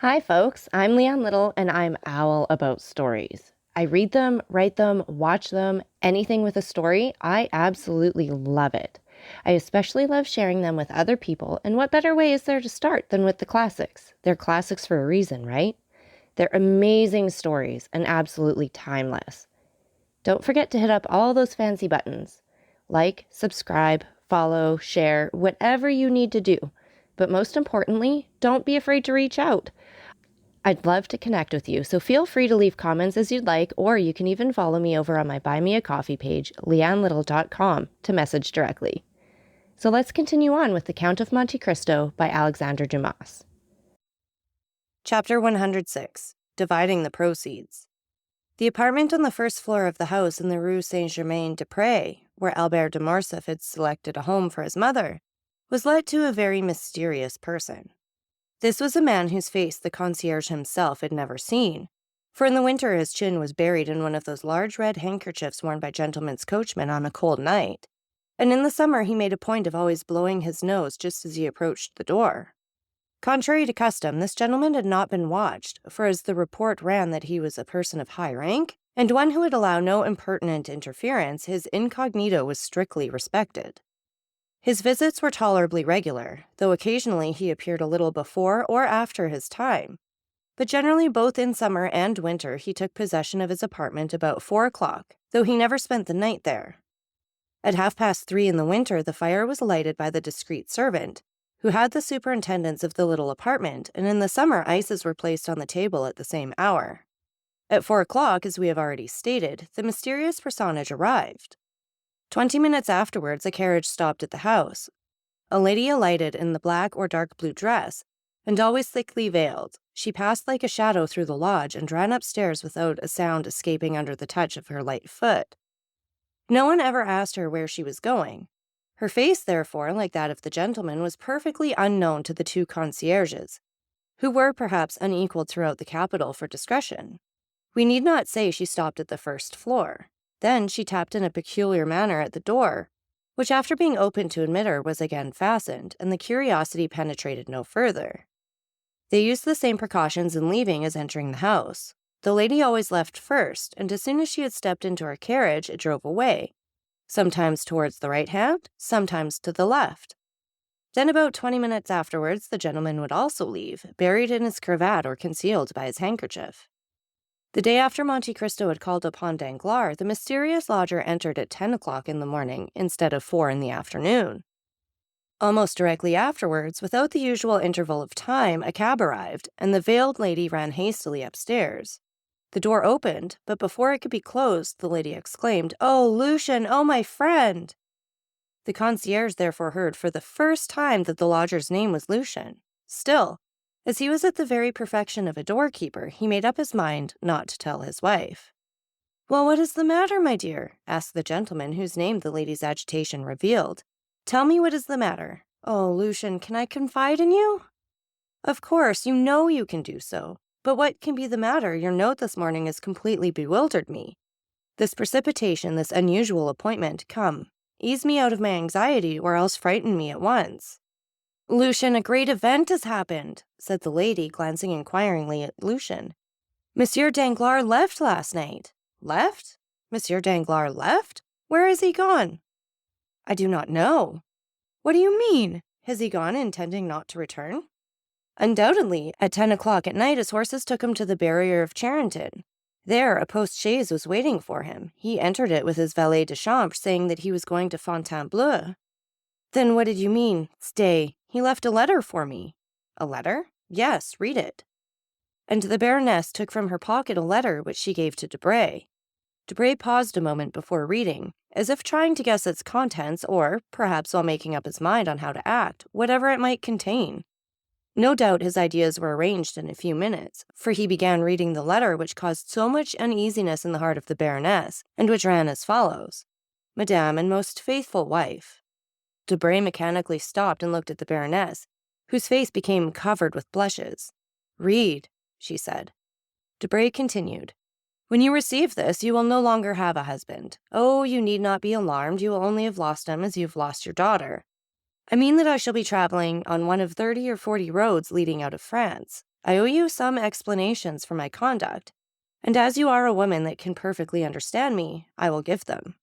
Hi, folks. I'm Leanne Little, and I'm owl about stories. I read them, write them, watch them, anything with a story. I absolutely love it. I especially love sharing them with other people, and what better way is there to start than with the classics? They're classics for a reason, right? They're amazing stories and absolutely timeless. Don't forget to hit up all those fancy buttons. Like, subscribe, follow, share, whatever you need to do. But most importantly, don't be afraid to reach out. I'd love to connect with you, so feel free to leave comments as you'd like, or you can even follow me over on my Buy Me a Coffee page, leannelittle.com, to message directly. So let's continue on with The Count of Monte Cristo by Alexandre Dumas. Chapter 106. Dividing the Proceeds. The apartment on the first floor of the house in the Rue Saint-Germain-des-Prés, where Albert de Morcerf had selected a home for his mother, was let to a very mysterious person. This was a man whose face the concierge himself had never seen, for in the winter his chin was buried in one of those large red handkerchiefs worn by gentlemen's coachmen on a cold night, and in the summer he made a point of always blowing his nose just as he approached the door. Contrary to custom, this gentleman had not been watched, for as the report ran that he was a person of high rank, and one who would allow no impertinent interference, his incognito was strictly respected. His visits were tolerably regular, though occasionally he appeared a little before or after his time, but generally both in summer and winter he took possession of his apartment about 4 o'clock, though he never spent the night there. At 3:30 in the winter the fire was lighted by the discreet servant, who had the superintendence of the little apartment, and in the summer ices were placed on the table at the same hour. At 4 o'clock, as we have already stated, the mysterious personage arrived. 20 minutes afterwards, a carriage stopped at the house. A lady alighted in the black or dark blue dress, and always thickly veiled. She passed like a shadow through the lodge and ran upstairs without a sound escaping under the touch of her light foot. No one ever asked her where she was going. Her face, therefore, like that of the gentleman, was perfectly unknown to the two concierges, who were perhaps unequaled throughout the capital for discretion. We need not say she stopped at the first floor. Then she tapped in a peculiar manner at the door, which after being opened to admit her was again fastened, and the curiosity penetrated no further. They used the same precautions in leaving as entering the house. The lady always left first, and as soon as she had stepped into her carriage, it drove away, sometimes towards the right hand, sometimes to the left. Then about 20 minutes afterwards, the gentleman would also leave, buried in his cravat or concealed by his handkerchief. The day after Monte Cristo had called upon Danglars, the mysterious lodger entered at 10 o'clock in the morning instead of 4 in the afternoon. Almost directly afterwards, without the usual interval of time, a cab arrived, and the veiled lady ran hastily upstairs. The door opened, but before it could be closed, the lady exclaimed, "Oh, Lucien! Oh, my friend!" The concierge therefore heard for the first time that the lodger's name was Lucien. Still, as he was at the very perfection of a doorkeeper, he made up his mind not to tell his wife. "Well, what is the matter, my dear?" asked the gentleman, whose name the lady's agitation revealed. "Tell me what is the matter. Oh, Lucien, can I confide in you?" "Of course, you know you can do so. But what can be the matter? Your note this morning has completely bewildered me. This precipitation, this unusual appointment, come, ease me out of my anxiety, or else frighten me at once." "Lucien, a great event has happened," said the lady, glancing inquiringly at Lucien. "Monsieur Danglars left last night." "Left? Monsieur Danglars left? Where has he gone?" "I do not know." "What do you mean? Has he gone intending not to return?" "Undoubtedly. At 10 o'clock at night his horses took him to the barrier of Charenton. There a post-chaise was waiting for him. He entered it with his valet de chambre, saying that he was going to Fontainebleau." "Then what did you mean? Stay, he left a letter for me." "A letter?" "Yes, read it." And the Baroness took from her pocket a letter which she gave to Debray. Debray paused a moment before reading, as if trying to guess its contents, or, perhaps while making up his mind on how to act, whatever it might contain. No doubt his ideas were arranged in a few minutes, for he began reading the letter which caused so much uneasiness in the heart of the Baroness, and which ran as follows: "Madame and most faithful wife." Debray mechanically stopped and looked at the Baroness, whose face became covered with blushes. "Read," she said. Debray continued, "When you receive this, you will no longer have a husband. Oh, you need not be alarmed, you will only have lost him as you have lost your daughter. I mean that I shall be traveling on one of 30 or 40 roads leading out of France. I owe you some explanations for my conduct, and as you are a woman that can perfectly understand me, I will give them.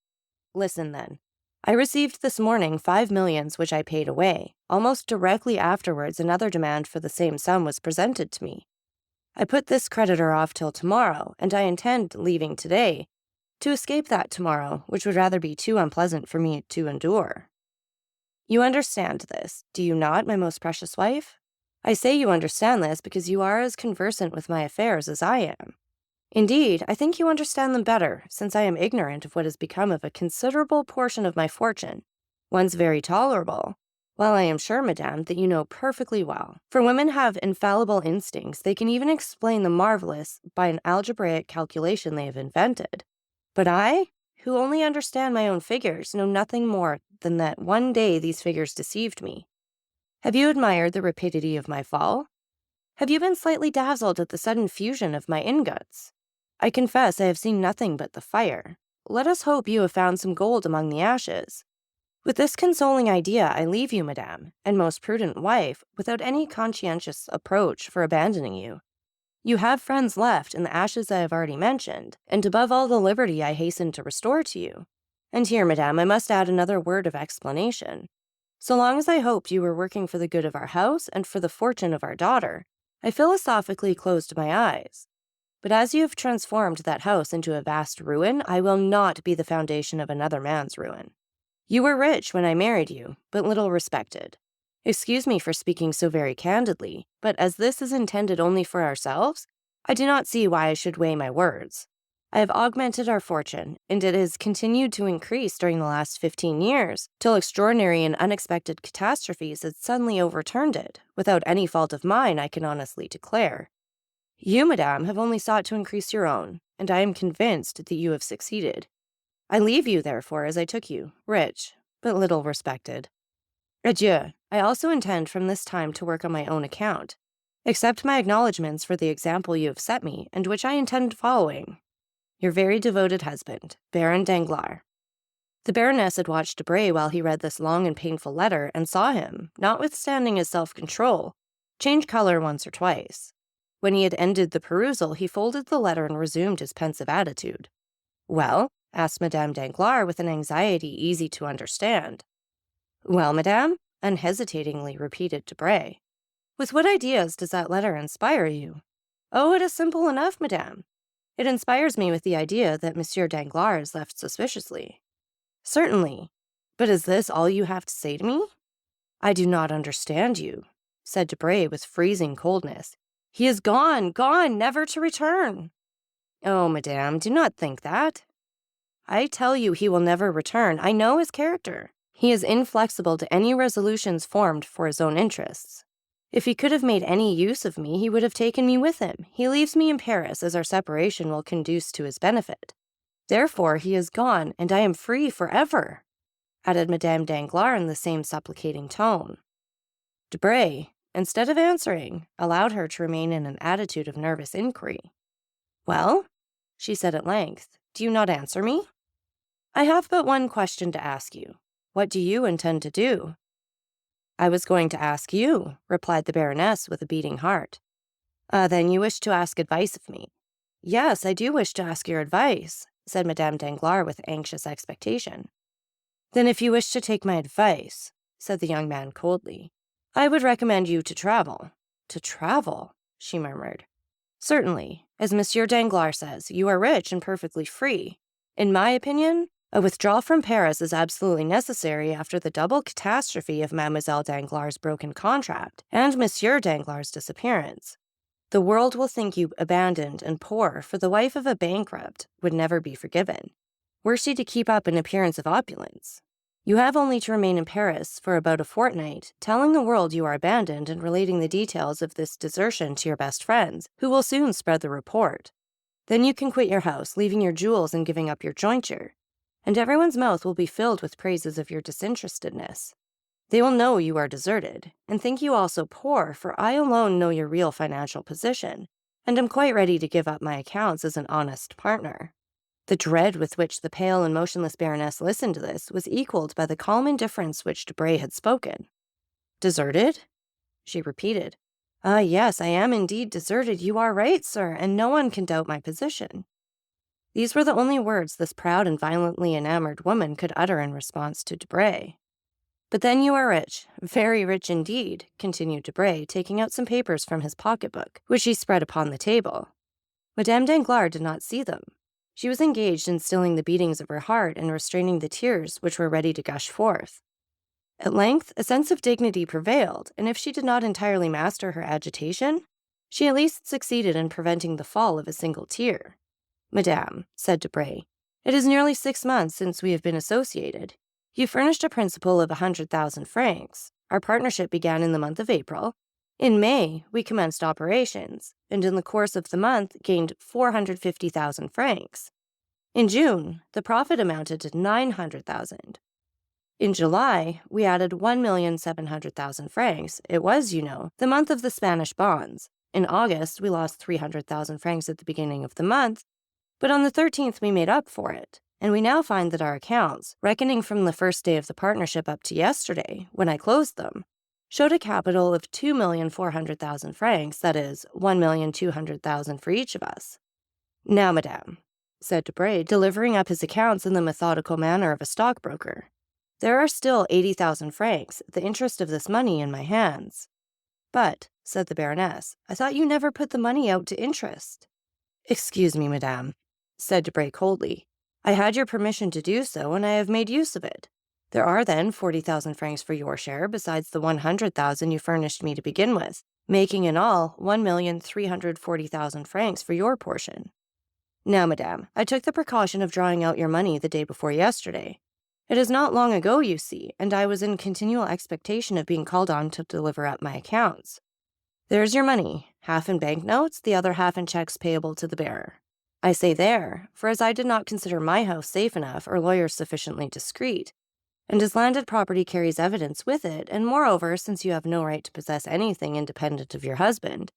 Listen then. I received this morning 5 millions which I paid away. Almost directly afterwards, another demand for the same sum was presented to me. I put this creditor off till tomorrow, and I intend leaving today, to escape that tomorrow, which would rather be too unpleasant for me to endure. You understand this, do you not, my most precious wife? I say you understand this because you are as conversant with my affairs as I am. Indeed, I think you understand them better, since I am ignorant of what has become of a considerable portion of my fortune, once very tolerable, while I am sure, madame, that you know perfectly well. For women have infallible instincts, they can even explain the marvelous by an algebraic calculation they have invented. But I, who only understand my own figures, know nothing more than that one day these figures deceived me. Have you admired the rapidity of my fall? Have you been slightly dazzled at the sudden fusion of my ingots? I confess I have seen nothing but the fire. Let us hope you have found some gold among the ashes. With this consoling idea, I leave you, madame, and most prudent wife, without any conscientious approach for abandoning you. You have friends left in the ashes I have already mentioned, and above all the liberty I hasten to restore to you. And here, madame, I must add another word of explanation. So long as I hoped you were working for the good of our house and for the fortune of our daughter, I philosophically closed my eyes. But as you have transformed that house into a vast ruin, I will not be the foundation of another man's ruin. You were rich when I married you, but little respected. Excuse me for speaking so very candidly, but as this is intended only for ourselves, I do not see why I should weigh my words. I have augmented our fortune, and it has continued to increase during the last 15 years, till extraordinary and unexpected catastrophes had suddenly overturned it, without any fault of mine, I can honestly declare. You, madame, have only sought to increase your own, and I am convinced that you have succeeded. I leave you, therefore, as I took you, rich, but little respected. Adieu. I also intend from this time to work on my own account. Accept my acknowledgments for the example you have set me, and which I intend following. Your very devoted husband, Baron Danglars. The Baroness had watched Debray while he read this long and painful letter, and saw him, notwithstanding his self-control, change color once or twice. When he had ended the perusal, he folded the letter and resumed his pensive attitude. Well? Asked Madame Danglars with an anxiety easy to understand. Well, madame? Unhesitatingly repeated Debray. With what ideas does that letter inspire you? Oh, it is simple enough, madame. It inspires me with the idea that Monsieur Danglars is left suspiciously. Certainly. But is this all you have to say to me? I do not understand you, said Debray with freezing coldness. He is gone, never to return. Oh, madame, do not think that. I tell you he will never return. I know his character. He is inflexible to any resolutions formed for his own interests. If he could have made any use of me, he would have taken me with him. He leaves me in Paris, as our separation will conduce to his benefit. Therefore he is gone, and I am free forever, added Madame Danglars in the same supplicating tone. Debray, instead of answering, allowed her to remain in an attitude of nervous inquiry. Well, she said at length, do you not answer me? I have but one question to ask you. What do you intend to do? I was going to ask you, replied the Baroness with a beating heart. Then you wish to ask advice of me? Yes, I do wish to ask your advice, said Madame Danglars with anxious expectation. Then if you wish to take my advice, said the young man coldly, I would recommend you to travel. To travel, she murmured. Certainly, as Monsieur Danglars says, you are rich and perfectly free. In my opinion, a withdrawal from Paris is absolutely necessary after the double catastrophe of Mademoiselle Danglars' broken contract and Monsieur Danglars' disappearance. The world will think you abandoned and poor, for the wife of a bankrupt would never be forgiven, were she to keep up an appearance of opulence. You have only to remain in Paris for about a fortnight, telling the world you are abandoned and relating the details of this desertion to your best friends, who will soon spread the report. Then you can quit your house, leaving your jewels and giving up your jointure, and everyone's mouth will be filled with praises of your disinterestedness. They will know you are deserted, and think you also poor, for I alone know your real financial position, and am quite ready to give up my accounts as an honest partner. The dread with which the pale and motionless Baroness listened to this was equaled by the calm indifference which Debray had spoken. Deserted? She repeated. Ah, yes, I am indeed deserted. You are right, sir, and no one can doubt my position. These were the only words this proud and violently enamored woman could utter in response to Debray. But then you are rich, very rich indeed, continued Debray, taking out some papers from his pocketbook, which he spread upon the table. Madame Danglars did not see them. She was engaged in stilling the beatings of her heart and restraining the tears which were ready to gush forth. At length, a sense of dignity prevailed, and if she did not entirely master her agitation, she at least succeeded in preventing the fall of a single tear. Madame, said Debray, it is nearly 6 months since we have been associated. You furnished a principal of 100,000 francs. Our partnership began in the month of April. In May, we commenced operations, and in the course of the month gained 450,000 francs. In June, the profit amounted to 900,000. In July, we added 1,700,000 francs. It was, you know, the month of the Spanish bonds. In August, we lost 300,000 francs at the beginning of the month, but on the 13th we made up for it, and we now find that our accounts, reckoning from the first day of the partnership up to yesterday, when I closed them, showed a capital of 2,400,000 francs, that is, 1,200,000 for each of us. Now, madame, said Debray, delivering up his accounts in the methodical manner of a stockbroker, there are still 80,000 francs, the interest of this money, in my hands. But, said the Baroness, I thought you never put the money out to interest. Excuse me, madame, said Debray coldly. I had your permission to do so, and I have made use of it. There are then 40,000 francs for your share, besides the 100,000 you furnished me to begin with, making in all 1,340,000 francs for your portion. Now, madame, I took the precaution of drawing out your money the day before yesterday. It is not long ago, you see, and I was in continual expectation of being called on to deliver up my accounts. There's your money, half in banknotes, the other half in checks payable to the bearer. I say there, for as I did not consider my house safe enough or lawyers sufficiently discreet, and as landed property carries evidence with it, and moreover, since you have no right to possess anything independent of your husband,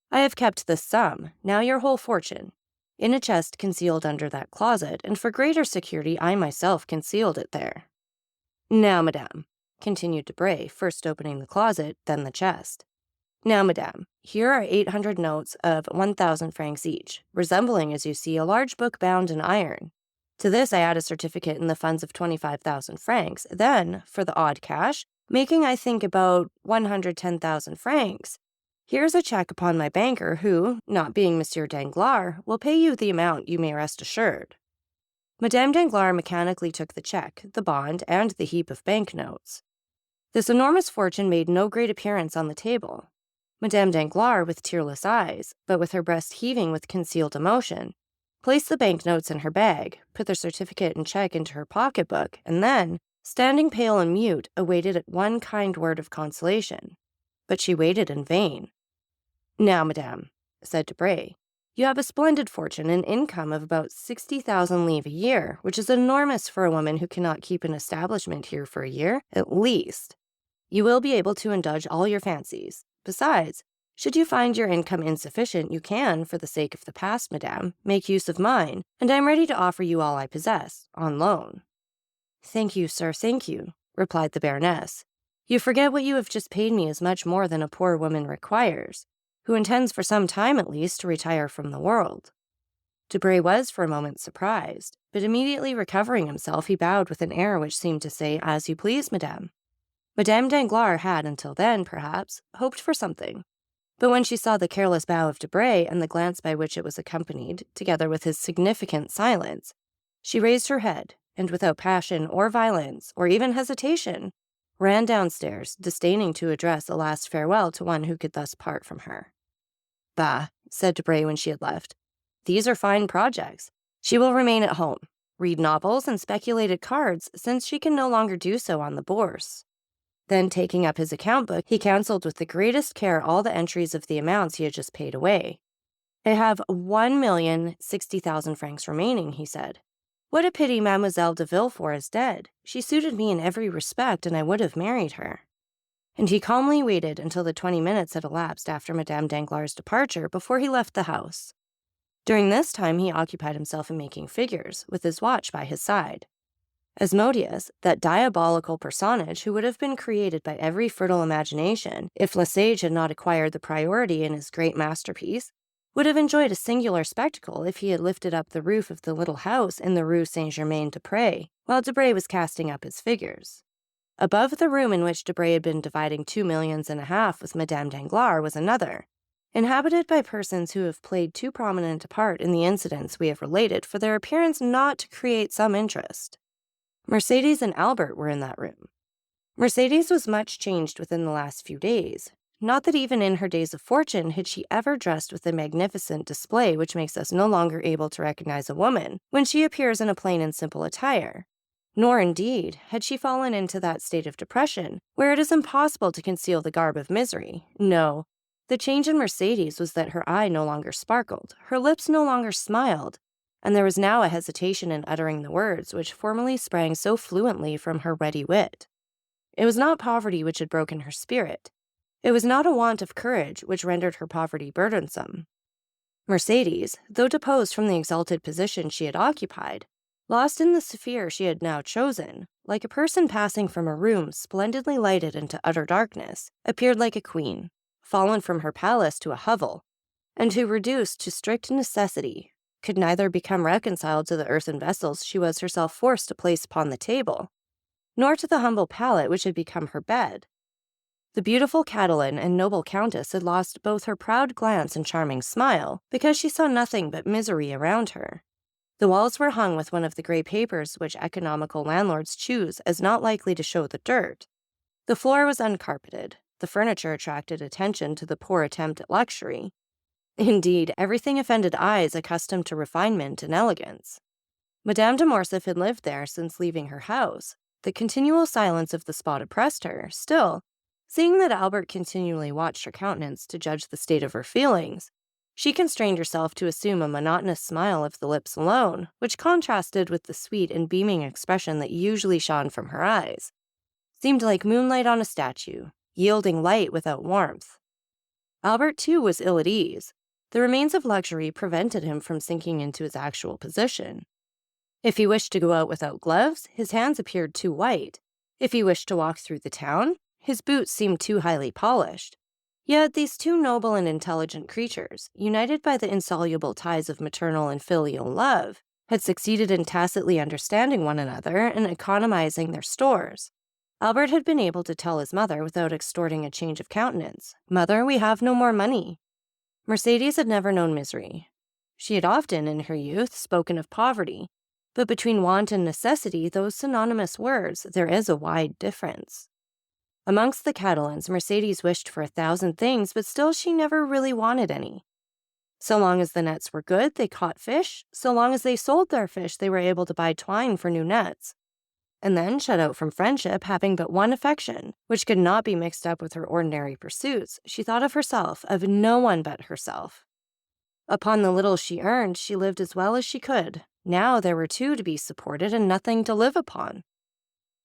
I have kept this sum, now your whole fortune, in a chest concealed under that closet, and for greater security I myself concealed it there. Now, madame, continued Debray, first opening the closet, then the chest. Now, madame, here are 800 notes of 1,000 francs each, resembling, as you see, a large book bound in iron. To this I add a certificate in the funds of 25,000 francs, then, for the odd cash, making, I think, about 110,000 francs, here's a check upon my banker who, not being Monsieur Danglars, will pay you the amount, you may rest assured. Madame Danglars mechanically took the check, the bond, and the heap of banknotes. This enormous fortune made no great appearance on the table. Madame Danglars, with tearless eyes, but with her breast heaving with concealed emotion, placed the banknotes in her bag, put the certificate and check into her pocketbook, and then, standing pale and mute, awaited one kind word of consolation. But she waited in vain. Now, madame, said Debray, you have a splendid fortune, an income of about 60,000 livres a year, which is enormous for a woman who cannot keep an establishment here for a year, at least. You will be able to indulge all your fancies. Besides, should you find your income insufficient, you can, for the sake of the past, madame, make use of mine, and I am ready to offer you all I possess, on loan. Thank you, sir, thank you, replied the Baroness. You forget what you have just paid me is much more than a poor woman requires, who intends for some time at least to retire from the world. Debray was for a moment surprised, but immediately recovering himself, he bowed with an air which seemed to say, as you please, madame. Madame Danglars had, until then, perhaps, hoped for something, but when she saw the careless bow of Debray and the glance by which it was accompanied, together with his significant silence, she raised her head, and without passion or violence, or even hesitation, ran downstairs, disdaining to address a last farewell to one who could thus part from her. Bah, said Debray when she had left, these are fine projects. She will remain at home, read novels, and speculate at cards, since she can no longer do so on the bourse. Then, taking up his account book, he cancelled with the greatest care all the entries of the amounts he had just paid away. I have 1,060,000 francs remaining, he said. What a pity Mademoiselle de Villefort is dead. She suited me in every respect, and I would have married her. And he calmly waited until the 20 minutes had elapsed after Madame Danglars' departure before he left the house. During this time he occupied himself in making figures, with his watch by his side. Asmodeus, that diabolical personage who would have been created by every fertile imagination if Lesage had not acquired the priority in his great masterpiece, would have enjoyed a singular spectacle if he had lifted up the roof of the little house in the Rue Saint-Germain-des-Prés while Debray was casting up his figures. Above the room in which Debray had been dividing 2.5 millions with Madame Danglars was another, inhabited by persons who have played too prominent a part in the incidents we have related for their appearance not to create some interest. Mercedes and Albert were in that room. Mercedes was much changed within the last few days. Not that even in her days of fortune had she ever dressed with the magnificent display which makes us no longer able to recognize a woman when she appears in a plain and simple attire. Nor, indeed, had she fallen into that state of depression where it is impossible to conceal the garb of misery. No, the change in Mercedes was that her eye no longer sparkled, her lips no longer smiled, and there was now a hesitation in uttering the words which formerly sprang so fluently from her ready wit. It was not poverty which had broken her spirit. It was not a want of courage which rendered her poverty burdensome. Mercedes, though deposed from the exalted position she had occupied, lost in the sphere she had now chosen, like a person passing from a room splendidly lighted into utter darkness, appeared like a queen, fallen from her palace to a hovel, and who, reduced to strict necessity, could neither become reconciled to the earthen vessels she was herself forced to place upon the table, nor to the humble pallet which had become her bed. The beautiful Catalan and noble countess had lost both her proud glance and charming smile because she saw nothing but misery around her. The walls were hung with one of the grey papers which economical landlords choose as not likely to show the dirt. The floor was uncarpeted. The furniture attracted attention to the poor attempt at luxury. Indeed, everything offended eyes accustomed to refinement and elegance. Madame de Morcerf had lived there since leaving her house. The continual silence of the spot oppressed her. Still, seeing that Albert continually watched her countenance to judge the state of her feelings, she constrained herself to assume a monotonous smile of the lips alone, which contrasted with the sweet and beaming expression that usually shone from her eyes. Seemed like moonlight on a statue, yielding light without warmth. Albert, too, was ill at ease. The remains of luxury prevented him from sinking into his actual position. If he wished to go out without gloves, his hands appeared too white. If he wished to walk through the town, his boots seemed too highly polished. Yet these two noble and intelligent creatures, united by the insoluble ties of maternal and filial love, had succeeded in tacitly understanding one another and economizing their stores. Albert had been able to tell his mother without extorting a change of countenance, "Mother, we have no more money." Mercedes had never known misery. She had often, in her youth, spoken of poverty, but between want and necessity, those synonymous words, there is a wide difference. Amongst the Catalans, Mercedes wished for 1,000 things, but still she never really wanted any. So long as the nets were good, they caught fish. So long as they sold their fish, they were able to buy twine for new nets. And then, shut out from friendship, having but one affection, which could not be mixed up with her ordinary pursuits, she thought of herself, of no one but herself. Upon the little she earned, she lived as well as she could. Now there were two to be supported and nothing to live upon.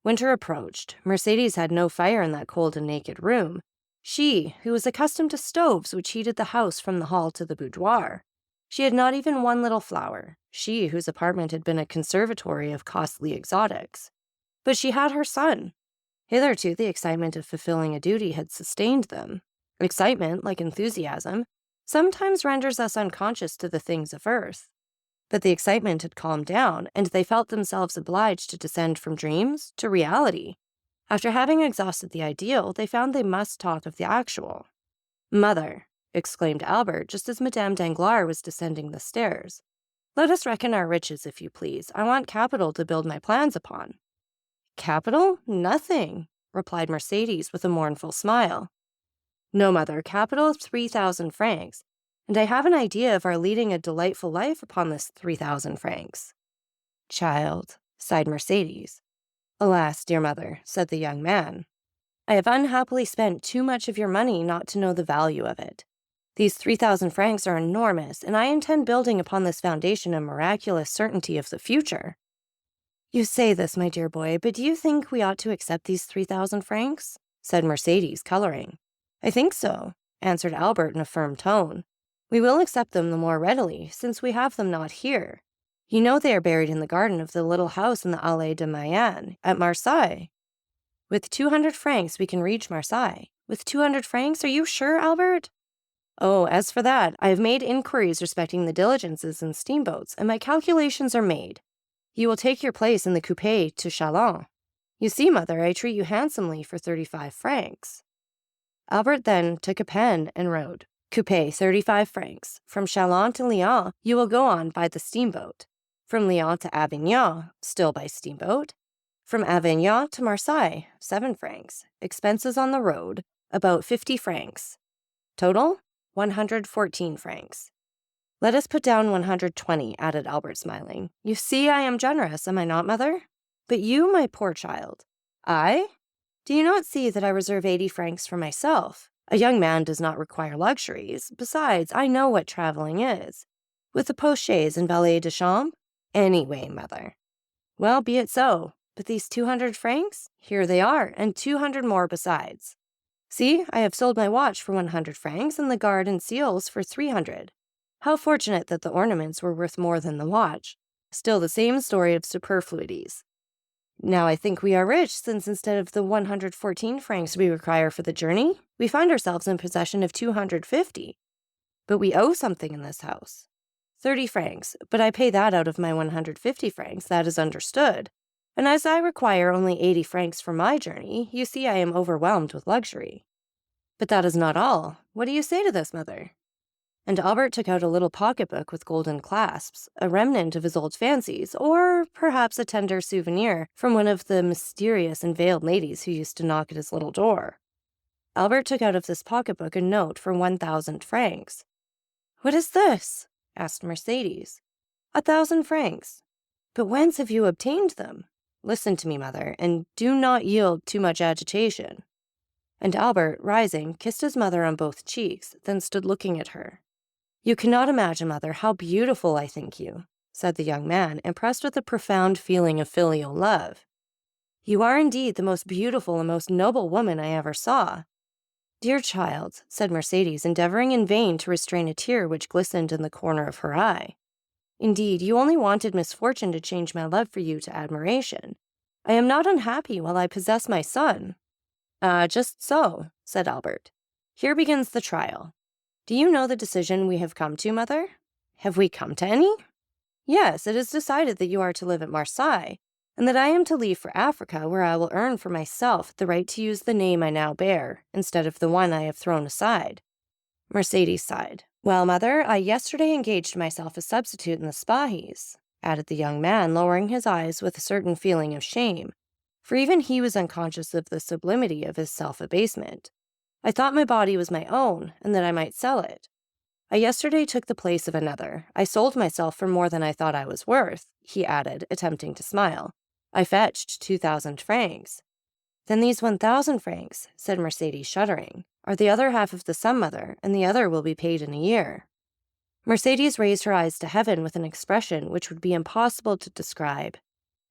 Winter approached. Mercedes had no fire in that cold and naked room. She, who was accustomed to stoves which heated the house from the hall to the boudoir. She had not even one little flower. She, whose apartment had been a conservatory of costly exotics. But she had her son. Hitherto, the excitement of fulfilling a duty had sustained them. Excitement, like enthusiasm, sometimes renders us unconscious to the things of earth. But the excitement had calmed down, and they felt themselves obliged to descend from dreams to reality. After having exhausted the ideal, they found they must talk of the actual. "Mother," exclaimed Albert, just as Madame Danglars was descending the stairs, "let us reckon our riches, if you please. I want capital to build my plans upon." "Capital? Nothing," replied Mercedes with a mournful smile. "No, mother, capital of 3,000 francs. And I have an idea of our leading a delightful life upon this 3,000 francs. "Child," sighed Mercedes. "Alas, dear mother," said the young man, "I have unhappily spent too much of your money not to know the value of it. These 3,000 francs are enormous, and I intend building upon this foundation a miraculous certainty of the future." "You say this, my dear boy, but do you think we ought to accept these 3,000 francs?" said Mercedes, coloring. "I think so," answered Albert in a firm tone. "We will accept them the more readily, since we have them not here. You know they are buried in the garden of the little house in the Allée de Mayenne at Marseille. With 200 francs, we can reach Marseille. With 200 francs, are you sure, Albert? Oh, as for that, I have made inquiries respecting the diligences and steamboats, and my calculations are made. You will take your place in the coupé to Chalons. You see, Mother, I treat you handsomely for 35 francs. Albert then took a pen and wrote, Coupé, 35 francs. From Chalons to Lyon, you will go on by the steamboat. From Lyon to Avignon, still by steamboat. From Avignon to Marseille, 7 francs. Expenses on the road, about 50 francs. Total, 114 francs. Let us put down 120, added Albert, smiling. You see I am generous, am I not, Mother? But you, my poor child. I? Do you not see that I reserve 80 francs for myself? A young man does not require luxuries. Besides, I know what traveling is. With the post-chaise and valet de chambre? Anyway, Mother. Well, be it so. But these 200 francs? Here they are, and 200 more besides. See, I have sold my watch for 100 francs and the guard and seals for 300. How fortunate that the ornaments were worth more than the watch. Still the same story of superfluities. Now I think we are rich, since instead of the 114 francs we require for the journey, we find ourselves in possession of 250. But we owe something in this house. 30 francs, but I pay that out of my 150 francs, that is understood. And as I require only 80 francs for my journey, you see I am overwhelmed with luxury. But that is not all. What do you say to this, Mother? And Albert took out a little pocketbook with golden clasps, a remnant of his old fancies, or perhaps a tender souvenir from one of the mysterious and veiled ladies who used to knock at his little door. Albert took out of this pocketbook a note for 1,000 francs. What is this? Asked Mercedes. 1,000 francs. But whence have you obtained them? Listen to me, Mother, and do not yield too much agitation. And Albert, rising, kissed his mother on both cheeks, then stood looking at her. You cannot imagine, Mother, how beautiful I think you, said the young man, impressed with a profound feeling of filial love. You are indeed the most beautiful and most noble woman I ever saw. Dear child, said Mercedes, endeavoring in vain to restrain a tear which glistened in the corner of her eye. Indeed, you only wanted misfortune to change my love for you to admiration. I am not unhappy while I possess my son. Just so, said Albert. Here begins the trial. Do you know the decision we have come to, Mother? Have we come to any? Yes, it is decided that you are to live at Marseille, and that I am to leave for Africa, where I will earn for myself the right to use the name I now bear, instead of the one I have thrown aside. Mercedes sighed. Well, Mother, I yesterday engaged myself a substitute in the Spahis, added the young man, lowering his eyes with a certain feeling of shame, for even he was unconscious of the sublimity of his self-abasement. I thought my body was my own, and that I might sell it. I yesterday took the place of another. I sold myself for more than I thought I was worth, he added, attempting to smile. I fetched 2,000 francs. Then these 1,000 francs, said Mercedes, shuddering, are the other half of the sum, Mother, and the other will be paid in a year. Mercedes raised her eyes to heaven with an expression which would be impossible to describe,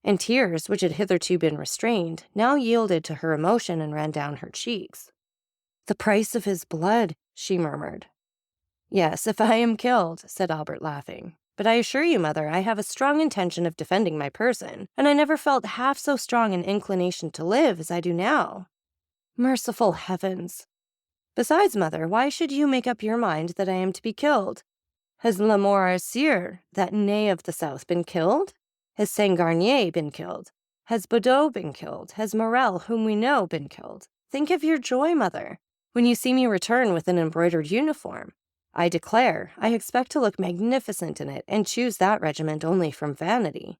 and tears, which had hitherto been restrained, now yielded to her emotion and ran down her cheeks. The price of his blood, she murmured. Yes, if I am killed, said Albert, laughing. But I assure you, Mother, I have a strong intention of defending my person, and I never felt half so strong an inclination to live as I do now. Merciful heavens! Besides, Mother, why should you make up your mind that I am to be killed? Has Lamoricière, that Ney of the South, been killed? Has Saint-Garnier been killed? Has Baudot been killed? Has Morel, whom we know, been killed? Think of your joy, Mother, when you see me return with an embroidered uniform. I declare, I expect to look magnificent in it, and choose that regiment only from vanity.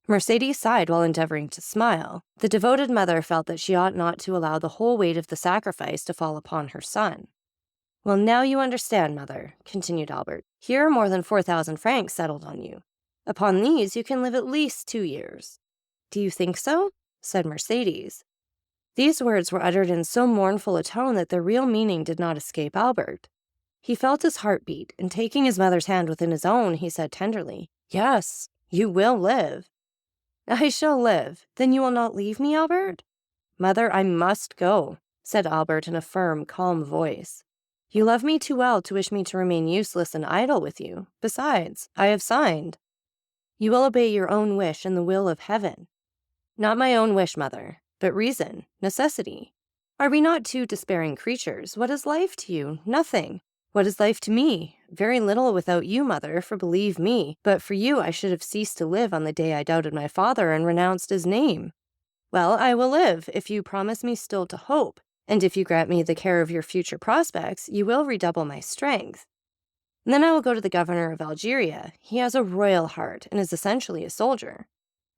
Mercedes sighed while endeavoring to smile. The devoted mother felt that she ought not to allow the whole weight of the sacrifice to fall upon her son. Well, now you understand, Mother, continued Albert. Here are more than 4,000 francs settled on you. Upon these you can live at least 2 years. Do you think so? Said Mercedes. These words were uttered in so mournful a tone that their real meaning did not escape Albert. He felt his heart beat, and taking his mother's hand within his own, he said tenderly, Yes, you will live. I shall live. Then you will not leave me, Albert? Mother, I must go, said Albert in a firm, calm voice. You love me too well to wish me to remain useless and idle with you. Besides, I have signed. You will obey your own wish and the will of heaven. Not my own wish, mother, but reason, necessity. Are we not two despairing creatures? What is life to you? Nothing. What is life to me? Very little without you, mother, for believe me, but for you I should have ceased to live on the day I doubted my father and renounced his name. Well, I will live, if you promise me still to hope, and if you grant me the care of your future prospects, you will redouble my strength. And then I will go to the governor of Algeria. He has a royal heart and is essentially a soldier.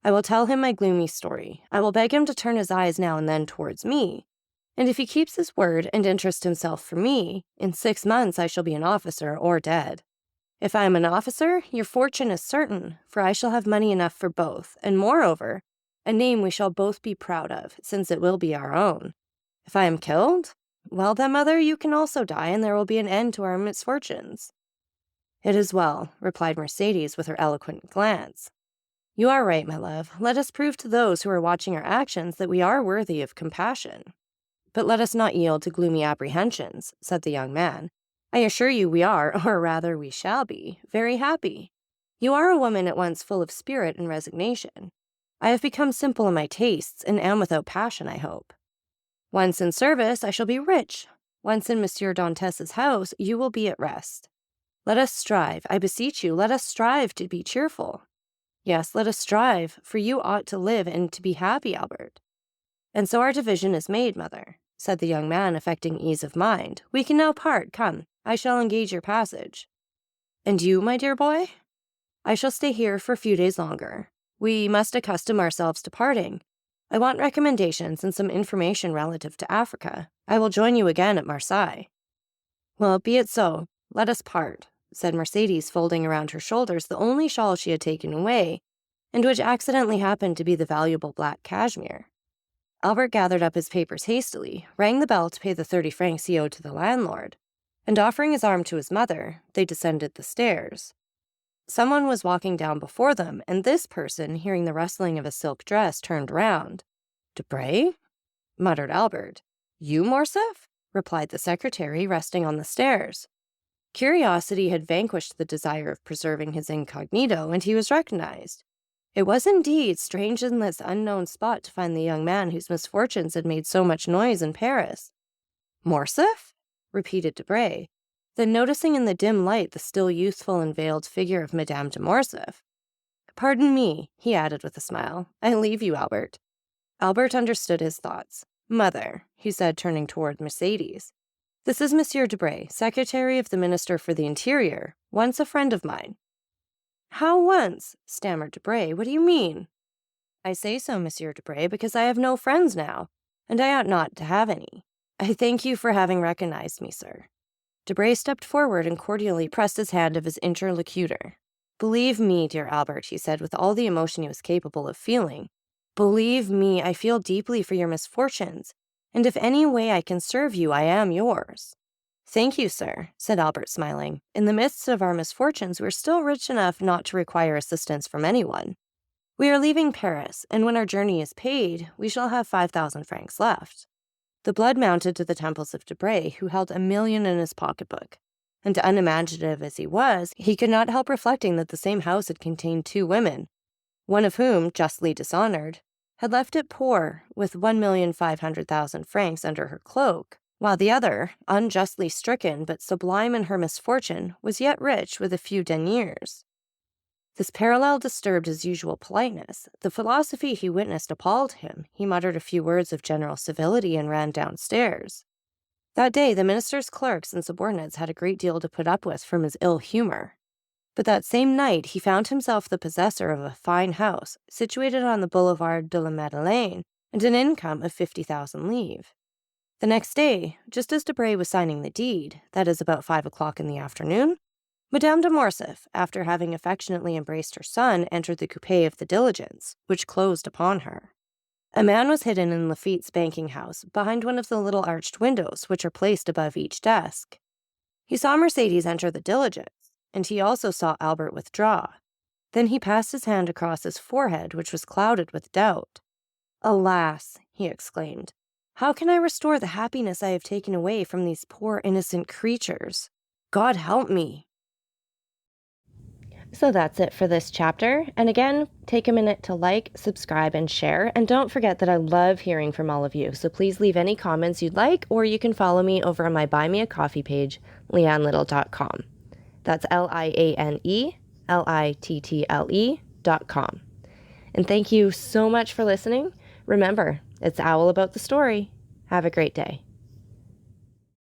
I will tell him my gloomy story. I will beg him to turn his eyes now and then towards me. And if he keeps his word and interests himself for me, in 6 months I shall be an officer or dead. If I am an officer, your fortune is certain, for I shall have money enough for both, and moreover, a name we shall both be proud of, since it will be our own. If I am killed, well then, mother, you can also die, and there will be an end to our misfortunes. It is well, replied Mercedes with her eloquent glance. You are right, my love. Let us prove to those who are watching our actions that we are worthy of compassion. But let us not yield to gloomy apprehensions, said the young man. I assure you we are, or rather we shall be, very happy. You are a woman at once full of spirit and resignation. I have become simple in my tastes, and am without passion, I hope. Once in service, I shall be rich. Once in Monsieur Dantès' house, you will be at rest. Let us strive, I beseech you, let us strive to be cheerful. Yes, let us strive, for you ought to live and to be happy, Albert. And so our division is made, mother, said the young man, affecting ease of mind. We can now part, come, I shall engage your passage. And you, my dear boy? I shall stay here for a few days longer. We must accustom ourselves to parting. I want recommendations and some information relative to Africa. I will join you again at Marseille. Well, be it so. Let us part, said Mercedes, folding around her shoulders the only shawl she had taken away, and which accidentally happened to be the valuable black cashmere. Albert gathered up his papers hastily, rang the bell to pay the 30 francs he owed to the landlord, and offering his arm to his mother, they descended the stairs. Someone was walking down before them, and this person, hearing the rustling of a silk dress, turned round. "Debray?" muttered Albert. "You, Morcerf?" replied the secretary, resting on the stairs. Curiosity had vanquished the desire of preserving his incognito, and he was recognized. It was indeed strange in this unknown spot to find the young man whose misfortunes had made so much noise in Paris. "Morcerf?" repeated Debray. Then noticing in the dim light the still youthful and veiled figure of Madame de Morcerf. "Pardon me," he added with a smile. "I leave you, Albert." Albert understood his thoughts. "Mother," he said, turning toward Mercedes, "this is Monsieur Debray, secretary of the Minister for the Interior, once a friend of mine." "How once?" stammered Debray. "What do you mean?" "I say so, Monsieur Debray, because I have no friends now, and I ought not to have any. I thank you for having recognized me, sir." Debray stepped forward and cordially pressed his hand of his interlocutor. "Believe me, dear Albert," he said with all the emotion he was capable of feeling, "believe me, I feel deeply for your misfortunes, and if any way I can serve you, I am yours." "Thank you, sir," said Albert, smiling. "In the midst of our misfortunes, we're still rich enough not to require assistance from anyone. We are leaving Paris, and when our journey is paid, we shall have 5,000 francs left." The blood mounted to the temples of Debray, who held 1,000,000 in his pocketbook, and unimaginative as he was, he could not help reflecting that the same house had contained 2 women, one of whom, justly dishonored, had left it poor with 1,500,000 francs under her cloak, while the other, unjustly stricken but sublime in her misfortune, was yet rich with a few deniers. This parallel disturbed his usual politeness. The philosophy he witnessed appalled him. He muttered a few words of general civility and ran downstairs. That day, the minister's clerks and subordinates had a great deal to put up with from his ill humor. But that same night, he found himself the possessor of a fine house, situated on the Boulevard de la Madeleine, and an income of 50,000 livres. The next day, just as Debray was signing the deed, that is about 5 o'clock in the afternoon, Madame de Morcerf, after having affectionately embraced her son, entered the coupé of the diligence, which closed upon her. A man was hidden in Laffitte's banking house, behind one of the little arched windows which are placed above each desk. He saw Mercedes enter the diligence, and he also saw Albert withdraw. Then he passed his hand across his forehead, which was clouded with doubt. "Alas," he exclaimed, "how can I restore the happiness I have taken away from these poor innocent creatures? God help me!" So that's it for this chapter. And again, take a minute to like, subscribe, and share. And don't forget that I love hearing from all of you. So please leave any comments you'd like, or you can follow me over on my Buy Me a Coffee page, leannelittle.com. That's LIANELITTLE.com. And thank you so much for listening. Remember, it's Owl about the story. Have a great day.